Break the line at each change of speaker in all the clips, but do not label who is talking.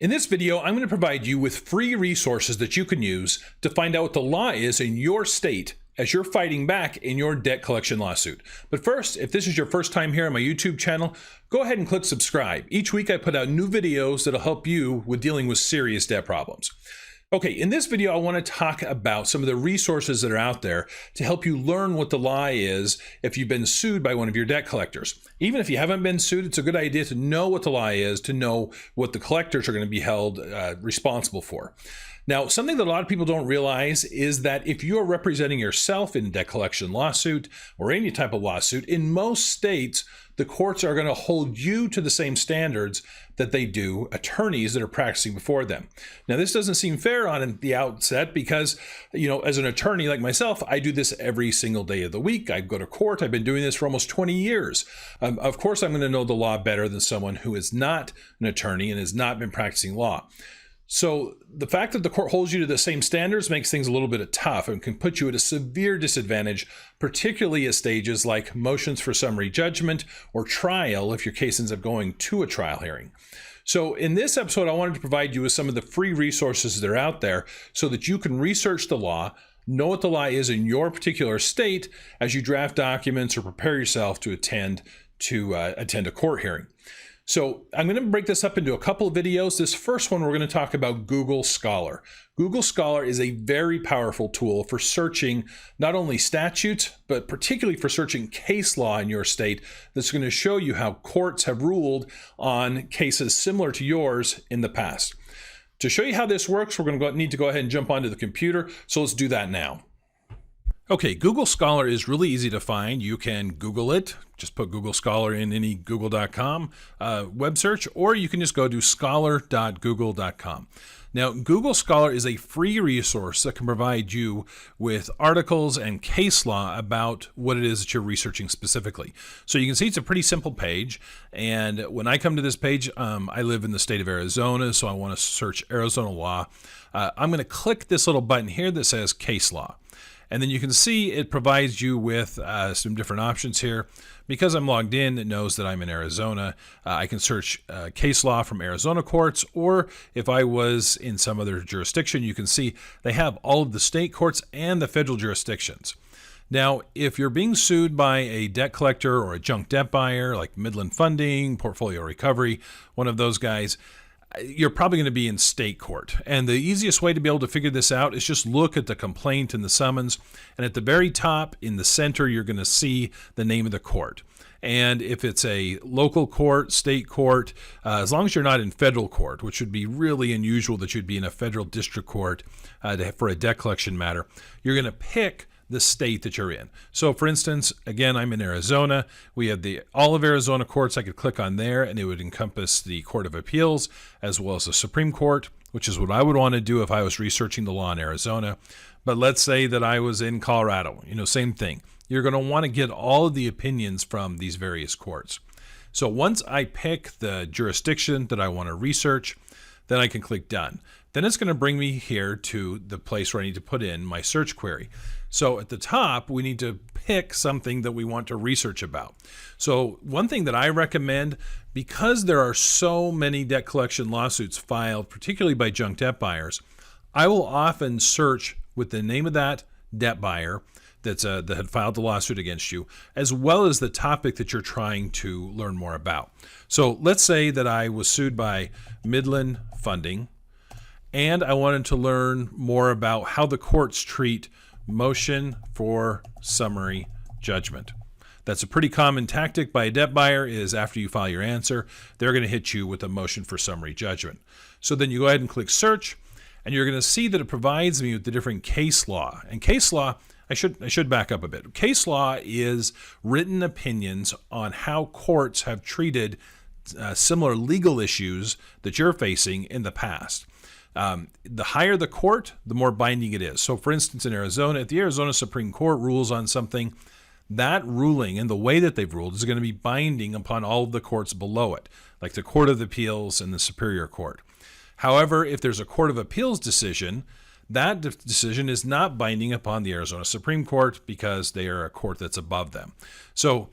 In this video, I'm going to provide you with free resources that you can use to find out what the law is in your state as you're fighting back in your debt collection lawsuit. But first, if this is your first time here on my YouTube channel, go ahead and click subscribe. Each week I put out new videos that'll help you with dealing with serious debt problems. Okay, in this video, I want to talk about some of the resources that are out there to help you learn what the law is if you've been sued by one of your debt collectors. Even if you haven't been sued, it's a good idea to know what the law is, to know what the collectors are going to be held responsible for. Now, something that a lot of people don't realize is that if you're representing yourself in a debt collection lawsuit or any type of lawsuit, in most states, the courts are going to hold you to the same standards that they do attorneys that are practicing before them. Now, this doesn't seem fair on the outset because, as an attorney like myself, I do this every single day of the week. I go to court. I've been doing this for almost 20 years. Of course, I'm going to know the law better than someone who is not an attorney and has not been practicing law. So the fact that the court holds you to the same standards makes things a little bit tough and can put you at a severe disadvantage, particularly at stages like motions for summary judgment or trial if your case ends up going to a trial hearing. So in this episode, I wanted to provide you with some of the free resources that are out there so that you can research the law, know what the law is in your particular state as you draft documents or prepare yourself to attend a court hearing. So I'm going to break this up into a couple of videos. This first one, we're going to talk about Google Scholar. Google Scholar is a very powerful tool for searching not only statutes, but particularly for searching case law in your state that's going to show you how courts have ruled on cases similar to yours in the past. To show you how this works, we're going to need to go ahead and jump onto the computer. So let's do that now. Okay, Google Scholar is really easy to find. You can Google it. Just put Google Scholar in any google.com web search, or you can just go to scholar.google.com. Now, Google Scholar is a free resource that can provide you with articles and case law about what it is that you're researching specifically. So you can see it's a pretty simple page. And when I come to this page, I live in the state of Arizona, so I want to search Arizona law. I'm going to click this little button here that says case law. And then you can see it provides you with some different options here. Because I'm logged in, it knows that I'm in Arizona. I can search case law from Arizona courts, or if I was in some other jurisdiction, you can see they have all of the state courts and the federal jurisdictions. Now, if you're being sued by a debt collector or a junk debt buyer like Midland Funding, Portfolio Recovery, one of those guys, you're probably going to be in state court. And the easiest way to be able to figure this out is just look at the complaint and the summons. And at the very top in the center, you're going to see the name of the court. And if it's a local court, state court, as long as you're not in federal court, which would be really unusual that you'd be in a federal district court for a debt collection matter, you're going to pick the state that you're in. So for instance, again, I'm in Arizona. We have all of Arizona courts. I could click on there and it would encompass the Court of Appeals as well as the Supreme Court, which is what I would want to do if I was researching the law in Arizona. But let's say that I was in Colorado, same thing. You're going to want to get all of the opinions from these various courts. So once I pick the jurisdiction that I want to research, then I can click done. Then it's going to bring me here to the place where I need to put in my search query. So at the top, we need to pick something that we want to research about. So one thing that I recommend, because there are so many debt collection lawsuits filed, particularly by junk debt buyers, I will often search with the name of that debt buyer that had filed the lawsuit against you, as well as the topic that you're trying to learn more about. So let's say that I was sued by Midland Funding, and I wanted to learn more about how the courts treat motion for summary judgment. That's a pretty common tactic by a debt buyer is after you file your answer, they're going to hit you with a motion for summary judgment. So then you go ahead and click search, and you're going to see that it provides me with the different case law. And case law, I should back up a bit. Case law is written opinions on how courts have treated similar legal issues that you're facing in the past. The higher the court, the more binding it is. So for instance, in Arizona, if the Arizona Supreme Court rules on something, that ruling and the way that they've ruled is going to be binding upon all of the courts below it, like the Court of Appeals and the Superior Court. However, if there's a Court of Appeals decision, that decision is not binding upon the Arizona Supreme Court because they are a court that's above them. So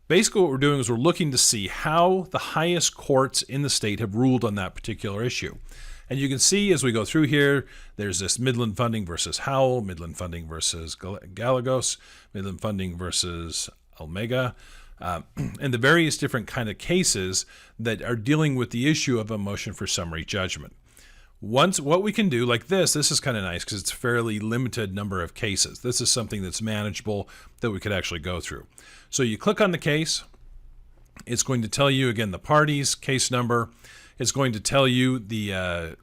Basically, what we're doing is we're looking to see how the highest courts in the state have ruled on that particular issue. And you can see as we go through here, there's this Midland Funding versus Howell, Midland Funding versus Galagos, Midland Funding versus Omega, and the various different kind of cases that are dealing with the issue of a motion for summary judgment. Once what we can do, like this is kind of nice because it's a fairly limited number of cases. This is something that's manageable that we could actually go through. So you click on the case. It's going to tell you, again, the parties, case number. It's going to tell you the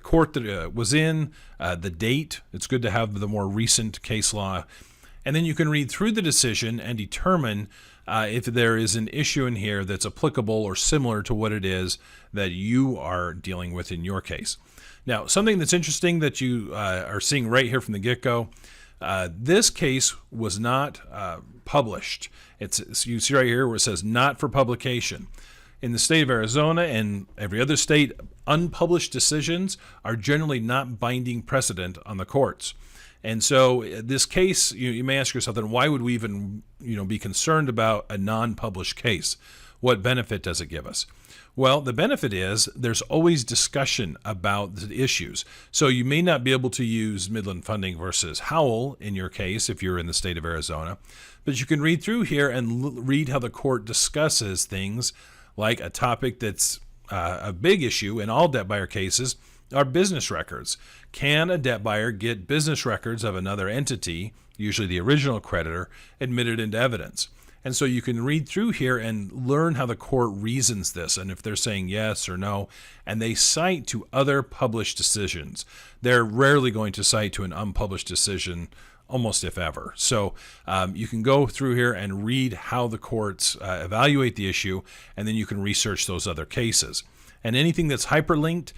court that it was in, the date. It's good to have the more recent case law. And then you can read through the decision and determine if there is an issue in here that's applicable or similar to what it is that you are dealing with in your case. Now, something that's interesting that you are seeing right here from the get-go, this case was not published. You see right here where it says not for publication. In the state of Arizona and every other state, unpublished decisions are generally not binding precedent on the courts. And so this case, you may ask yourself, then why would we even be concerned about a non-published case? What benefit does it give us? Well, the benefit is there's always discussion about the issues. So you may not be able to use Midland Funding versus Howell in your case if you're in the state of Arizona, but you can read through here and read how the court discusses things like a topic that's a big issue in all debt buyer cases are business records. Can a debt buyer get business records of another entity, usually the original creditor, admitted into evidence? And so you can read through here and learn how the court reasons this and if they're saying yes or no. And they cite to other published decisions. They're rarely going to cite to an unpublished decision, almost if ever. So you can go through here and read how the courts evaluate the issue, and then you can research those other cases. And anything that's hyperlinked,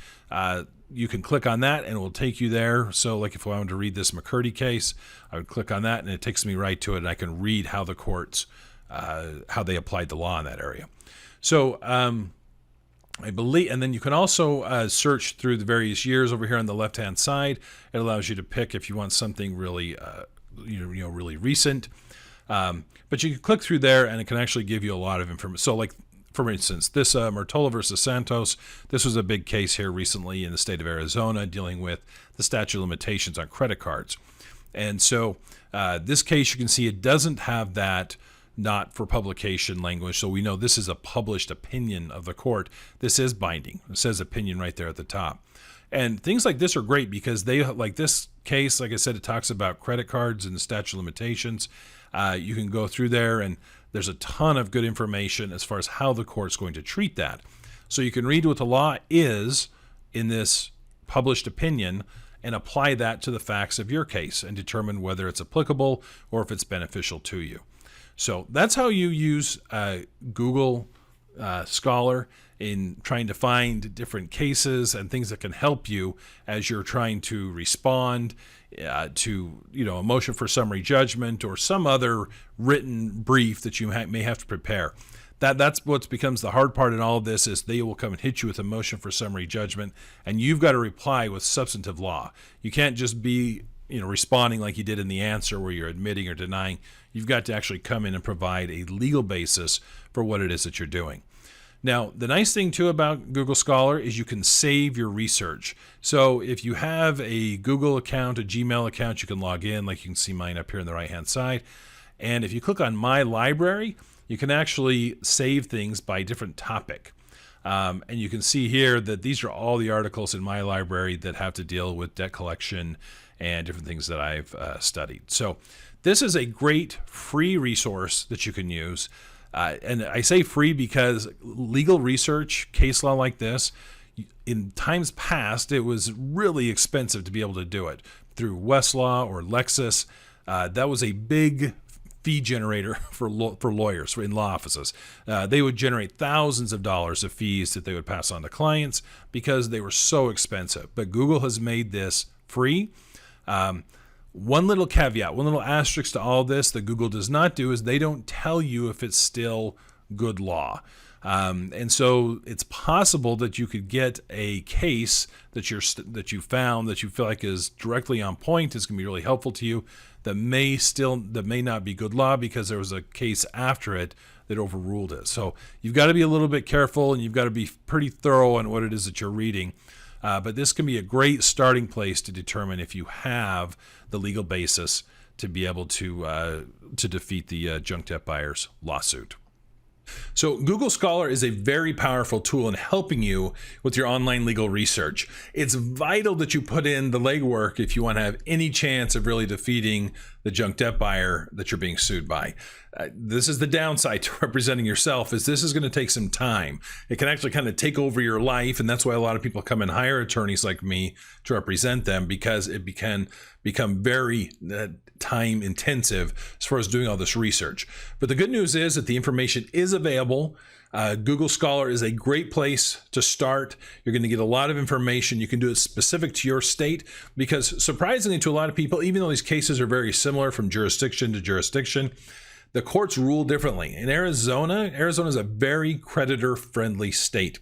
you can click on that and it will take you there. So like if I wanted to read this McCurdy case, I would click on that and it takes me right to it, and I can read how the courts, how they applied the law in that area. So I believe, and then you can also search through the various years over here on the left-hand side. It allows you to pick if you want something really, really recent. But you can click through there and it can actually give you a lot of information. So like, for instance, this Mertola versus Santos, this was a big case here recently in the state of Arizona dealing with the statute of limitations on credit cards. And so this case, you can see it doesn't have that not for publication language. So we know this is a published opinion of the court. This is binding. It says opinion right there at the top. And things like this are great because they, like this case, like I said, it talks about credit cards and the statute of limitations. You can go through there and there's a ton of good information as far as how the court's going to treat that. So you can read what the law is in this published opinion and apply that to the facts of your case and determine whether it's applicable or if it's beneficial to you. So that's how you use Google Scholar in trying to find different cases and things that can help you as you're trying to respond to a motion for summary judgment or some other written brief that you may have to prepare. That's what becomes the hard part in all of this is they will come and hit you with a motion for summary judgment, and you've got to reply with substantive law. You can't just be responding like you did in the answer where you're admitting or denying. You've got to actually come in and provide a legal basis for what it is that you're doing. Now, the nice thing too about Google Scholar is you can save your research. So if you have a Google account, a Gmail account, you can log in, like you can see mine up here on the right-hand side. And if you click on My Library, you can actually save things by different topic. And you can see here that these are all the articles in my library that have to deal with debt collection and different things that I've studied. So this is a great free resource that you can use. And I say free because legal research, case law like this, in times past, it was really expensive to be able to do it. Through Westlaw or Lexis, that was a big fee generator for lawyers in law offices. They would generate thousands of dollars of fees that they would pass on to clients because they were so expensive. But Google has made this free. One little caveat, one little asterisk to all this that Google does not do is they don't tell you if it's still good law. And so it's possible that you could get a case that you found that you feel like is directly on point, is going to be really helpful to you, that may not be good law because there was a case after it that overruled it. So you've got to be a little bit careful, and you've got to be pretty thorough on what it is that you're reading. But this can be a great starting place to determine if you have the legal basis to be able to defeat the junk debt buyers lawsuit. So Google Scholar is a very powerful tool in helping you with your online legal research. It's vital that you put in the legwork if you want to have any chance of really defeating the junk debt buyer that you're being sued by. This is the downside to representing yourself, is this is going to take some time. It can actually kind of take over your life, and that's why a lot of people come and hire attorneys like me to represent them, because it can become very time intensive as far as doing all this research. But the good news is that the information is available. Google Scholar is a great place to start. You're going to get a lot of information. You can do it specific to your state, because surprisingly to a lot of people, even though these cases are very similar from jurisdiction to jurisdiction, the courts rule differently. In Arizona is a very creditor-friendly state,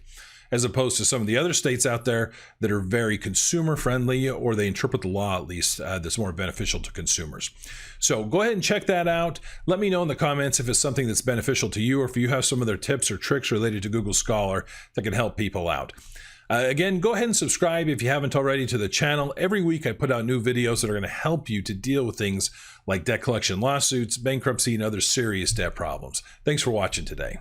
as opposed to some of the other states out there that are very consumer-friendly, or they interpret the law at least that's more beneficial to consumers. So go ahead and check that out. Let me know in the comments if it's something that's beneficial to you, or if you have some other tips or tricks related to Google Scholar that can help people out. Again, go ahead and subscribe if you haven't already to the channel. Every week I put out new videos that are going to help you to deal with things like debt collection lawsuits, bankruptcy, and other serious debt problems. Thanks for watching today.